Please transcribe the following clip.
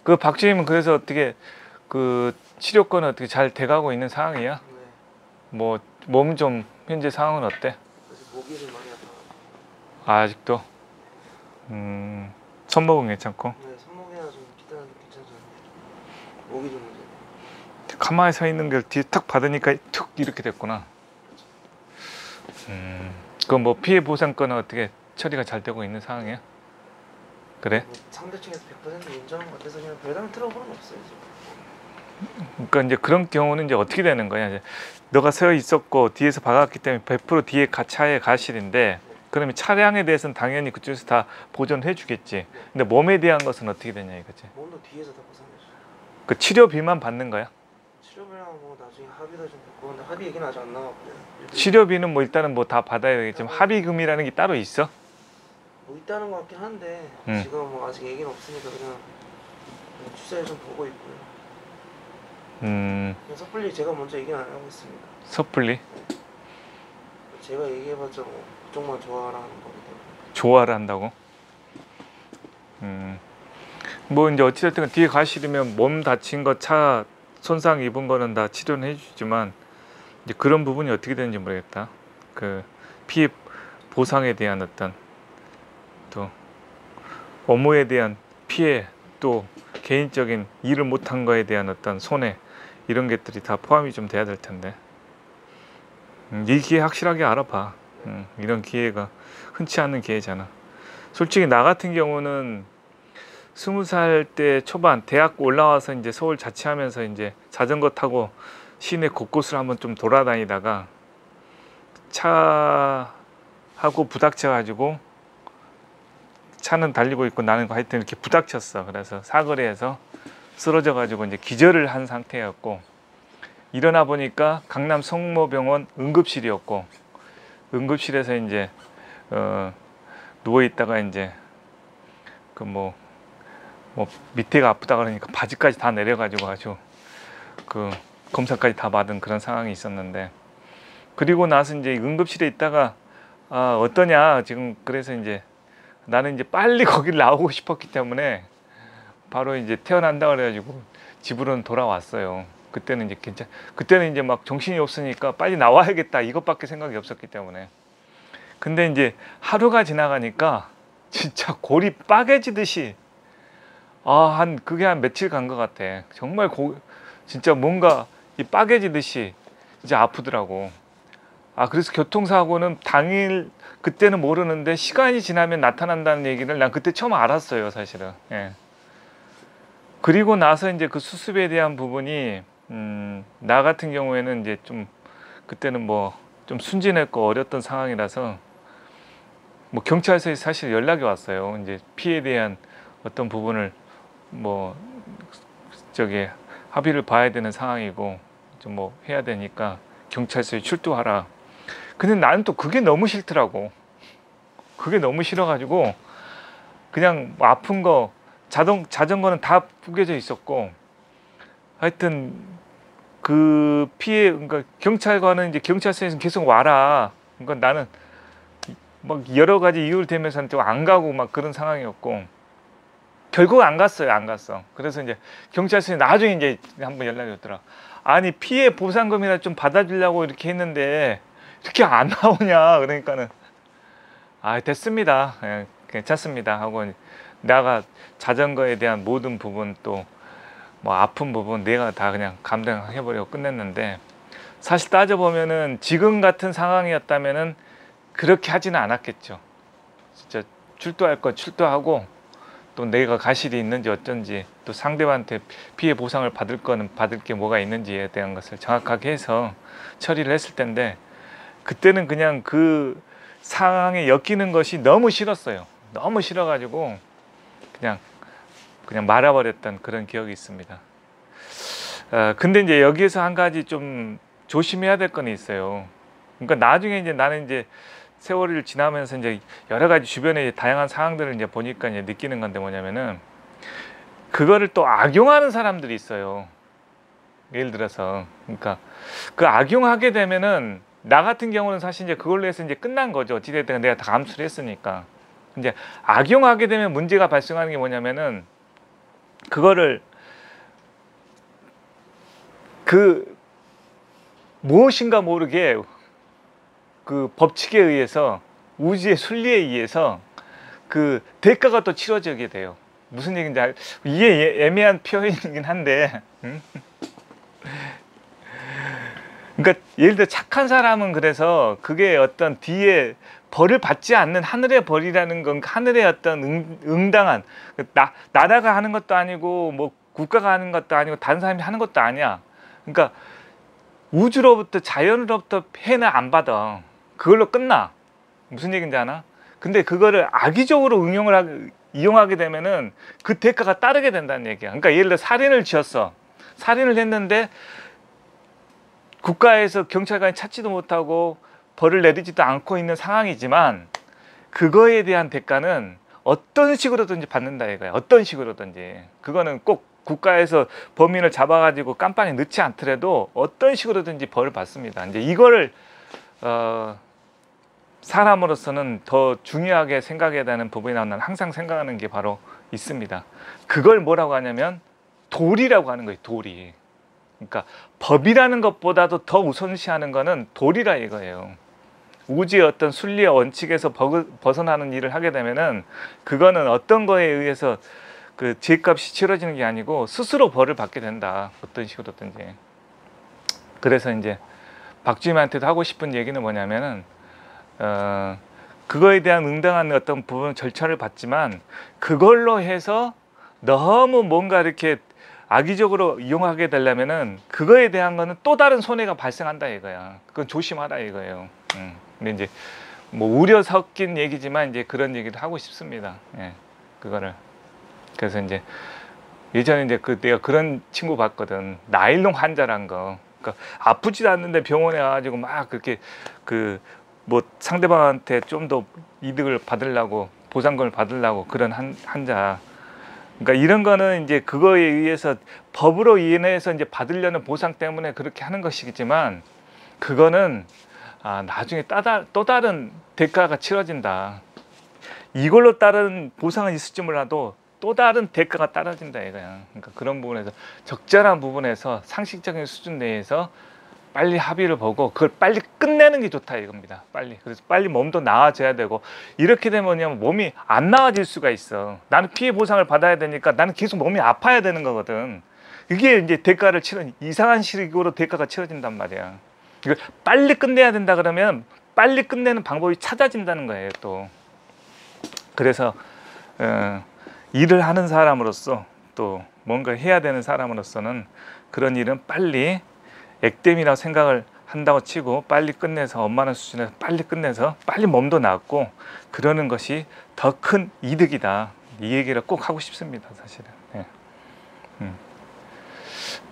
그 박주임은 그래서 어떻게 그 치료권은 어떻게 잘 돼가고 있는 상황이야? 네. 뭐 몸 좀 현재 상황은 어때? 아직 목이 좀 많이 아파가지고. 아직도? 손목은 괜찮고? 네, 손목이나 좀 기타는 괜찮았는데 목이 좀 문제. 가만히 서 있는 걸 뒤에 탁 받으니까 툭 이렇게 됐구나. 그럼 뭐 피해 보상권은 어떻게 처리가 잘 되고 있는 상황이야? 그래? 뭐 상대층에서 100% 인정한 것 같아서 그냥 별다른 트러블은 없어요 지금. 그러니까 이제 그런 경우는 이제 어떻게 되는 거야? 이제 너가 서 있었고 뒤에서 박았기 때문에 100% 뒤에 차에 가실인데 그러면 차량에 대해서는 당연히 그쪽에서 다 보존해 주겠지. 근데 몸에 대한 것은 어떻게 되냐 이거지. 몸도 뒤에서 다 보상해줘. 그 치료비만 받는 거야? 치료비랑 뭐 나중에 합의도 좀 받고 근데 합의 얘기는 아직 안 나왔고요. 치료비는 뭐 일단은 뭐 다 받아야 되겠지만 합의금이라는 게 따로 있어? 뭐 있다는 것 같긴 한데 지금 뭐 아직 얘기는 없으니까 그냥 추세를 좀 보고 있고요. 그냥 섣불리 제가 먼저 얘기는 안 하고 있습니다. 섣불리? 제가 얘기해봤자 뭐 그쪽만 좋아하라는 거기 때문에. 좋아를 한다고? 뭐 이제 어찌됐든 뒤에 가시려면 몸 다친 거 차 손상 입은 거는 다 치료는 해주지만 이제 그런 부분이 어떻게 되는지 모르겠다. 그 피해 보상에 대한 어떤 또 업무에 대한 피해 또 개인적인 일을 못한 거에 대한 어떤 손해 이런 것들이 다 포함이 좀 돼야 될 텐데 이 기회 확실하게 알아봐. 이런 기회가 흔치 않은 기회잖아. 솔직히 나 같은 경우는 20살 때 초반 대학 올라와서 이제 서울 자취하면서 이제 자전거 타고 시내 곳곳을 한번 좀 돌아다니다가 차하고 부닥쳐 가지고 차는 달리고 있고 나는 하여튼 이렇게 부닥쳤어. 그래서 사거리에서 쓰러져 가지고 이제 기절을 한 상태였고 일어나 보니까 강남 성모병원 응급실이었고 응급실에서 이제 누워 있다가 이제 그 뭐 밑에가 아프다 그러니까 바지까지 다 내려가지고 아주 그 검사까지 다 받은 그런 상황이 있었는데 그리고 나서 이제 응급실에 있다가 어떠냐 지금 그래서 이제 나는 이제 빨리 거기를 나오고 싶었기 때문에 바로 이제 태어난다 그래가지고 집으로는 돌아왔어요. 그때는 이제 그때는 이제 막 정신이 없으니까 빨리 나와야겠다 이것밖에 생각이 없었기 때문에. 근데 이제 하루가 지나가니까 진짜 골이 빠개지듯이 그게 한 며칠 간 것 같아. 정말 진짜 뭔가 이 빠개지듯이 이제 아프더라고. 그래서 교통사고는 당일 그때는 모르는데 시간이 지나면 나타난다는 얘기를 난 그때 처음 알았어요, 사실은. 예. 그리고 나서 이제 그 수습에 대한 부분이 나 같은 경우에는 이제 좀 그때는 뭐 좀 순진했고 어렸던 상황이라서 뭐 경찰서에 사실 연락이 왔어요. 이제 피해에 대한 어떤 부분을 뭐 저기 합의를 봐야 되는 상황이고 좀 뭐 해야 되니까 경찰서에 출두하라. 근데 나는 또 그게 너무 싫더라고. 그게 너무 싫어가지고 그냥 뭐 아픈 거 자전거는 다 구겨져 있었고 하여튼 그 피해 그러니까 경찰관은 이제 경찰서에서 계속 와라. 그러니까 나는 막 여러 가지 이유를 대면서 좀 안 가고 막 그런 상황이었고 결국 안 갔어요. 안 갔어. 그래서 이제 경찰서에 나중에 이제 한번 연락이 오더라. 아니 피해 보상금이나 좀 받아주려고 이렇게 했는데 이렇게 안 나오냐. 그러니까는 됐습니다. 예, 괜찮습니다 하고 내가 자전거에 대한 모든 부분 또 뭐 아픈 부분 내가 다 그냥 감당해버리고 끝냈는데 사실 따져보면은 지금 같은 상황이었다면은 그렇게 하지는 않았겠죠. 진짜 출두할 건 출두하고 또 내가 가실이 있는지 어쩐지 또 상대방한테 피해 보상을 받을 거는 받을 게 뭐가 있는지에 대한 것을 정확하게 해서 처리를 했을 텐데 그때는 그냥 그 상황에 엮이는 것이 너무 싫었어요. 너무 싫어가지고 그냥 말아버렸던 그런 기억이 있습니다. 근데 이제 여기에서 한 가지 좀 조심해야 될 건 있어요. 그러니까 나중에 이제 나는 이제 세월을 지나면서 이제 여러 가지 주변의 다양한 상황들을 이제 보니까 이제 느끼는 건데 뭐냐면은 그거를 또 악용하는 사람들이 있어요. 예를 들어서 그러니까 그 악용하게 되면은 나 같은 경우는 사실 이제 그걸로 해서 이제 끝난 거죠. 어찌됐든 내가 다 감수를 했으니까. 이제 악용하게 되면 문제가 발생하는 게 뭐냐면은 그거를 그 무엇인가 모르게 그 법칙에 의해서, 우주의 순리에 의해서 그 대가가 또 치러지게 돼요. 무슨 얘기인지 이게 애매한 표현이긴 한데, 그러니까 예를 들어 착한 사람은, 그래서 그게 어떤 뒤에 벌을 받지 않는 하늘의 벌이라는 건 하늘의 어떤 응당한, 나라가 하는 것도 아니고 뭐 국가가 하는 것도 아니고 다른 사람이 하는 것도 아니야. 그러니까 우주로부터, 자연으로부터 해는 안 받아. 그걸로 끝나. 무슨 얘기인지 아나? 근데 그거를 악의적으로 이용하게 되면은 그 대가가 따르게 된다는 얘기야. 그러니까 예를 들어 살인을 지었어. 살인을 했는데 국가에서 경찰관이 찾지도 못하고 벌을 내리지도 않고 있는 상황이지만, 그거에 대한 대가는 어떤 식으로든지 받는다 이거야. 어떤 식으로든지. 그거는 꼭 국가에서 범인을 잡아가지고 깜빵에 넣지 않더라도 어떤 식으로든지 벌을 받습니다. 이제 이거를 사람으로서는 더 중요하게 생각해야 되는 부분이 나는 항상 생각하는 게 바로 있습니다. 그걸 뭐라고 하냐면 도리라고 하는 거예요. 도리. 그러니까 법이라는 것보다도 더 우선시하는 거는 도리라 이거예요. 우주의 어떤 순리와 원칙에서 벗어나는 일을 하게 되면은 그거는 어떤 거에 의해서 그 죄값이 치러지는 게 아니고 스스로 벌을 받게 된다. 어떤 식으로든지. 그래서 이제 박주임한테도 하고 싶은 얘기는 뭐냐면은 그거에 대한 응당한 어떤 부분 절차를 받지만, 그걸로 해서 너무 뭔가 이렇게 악의적으로 이용하게 되려면은 그거에 대한 거는 또 다른 손해가 발생한다 이거야. 그건 조심하라 이거예요. 근데 이제 뭐 우려 섞인 얘기지만 이제 그런 얘기를 하고 싶습니다. 예, 그거를. 그래서 이제 예전에 이제 내가 그런 친구 봤거든. 나일론 환자란 거. 그러니까 아프지도 않는데 병원에 와가지고 막 그렇게 뭐 상대방한테 좀 더 이득을 받으려고, 보상금을 받으려고 그런 환자. 그러니까 이런 거는 이제 그거에 의해서 법으로 인해서 이제 받으려는 보상 때문에 그렇게 하는 것이겠지만, 그거는 나중에 또 다른 대가가 치러진다. 이걸로 따른 보상은 있을지 몰라도 또 다른 대가가 따라진다 이거야. 그러니까 그런 부분에서 적절한 부분에서 상식적인 수준 내에서 빨리 합의를 보고 그걸 빨리 끝내는 게 좋다 이겁니다. 빨리. 그래서 빨리 몸도 나아져야 되고, 이렇게 되면 뭐냐면 몸이 안 나아질 수가 있어. 나는 피해 보상을 받아야 되니까 나는 계속 몸이 아파야 되는 거거든. 이게 이제 대가를 이상한 식으로 대가가 치러진단 말이야. 이걸 빨리 끝내야 된다 그러면 빨리 끝내는 방법이 찾아진다는 거예요 또. 그래서 일을 하는 사람으로서, 또 뭔가 해야 되는 사람으로서는 그런 일은 빨리 액땜이라고 생각을 한다고 치고 빨리 끝내서, 엄마는 수준에서 빨리 끝내서 빨리 몸도 낫고 그러는 것이 더 큰 이득이다. 이 얘기를 꼭 하고 싶습니다 사실은. 네.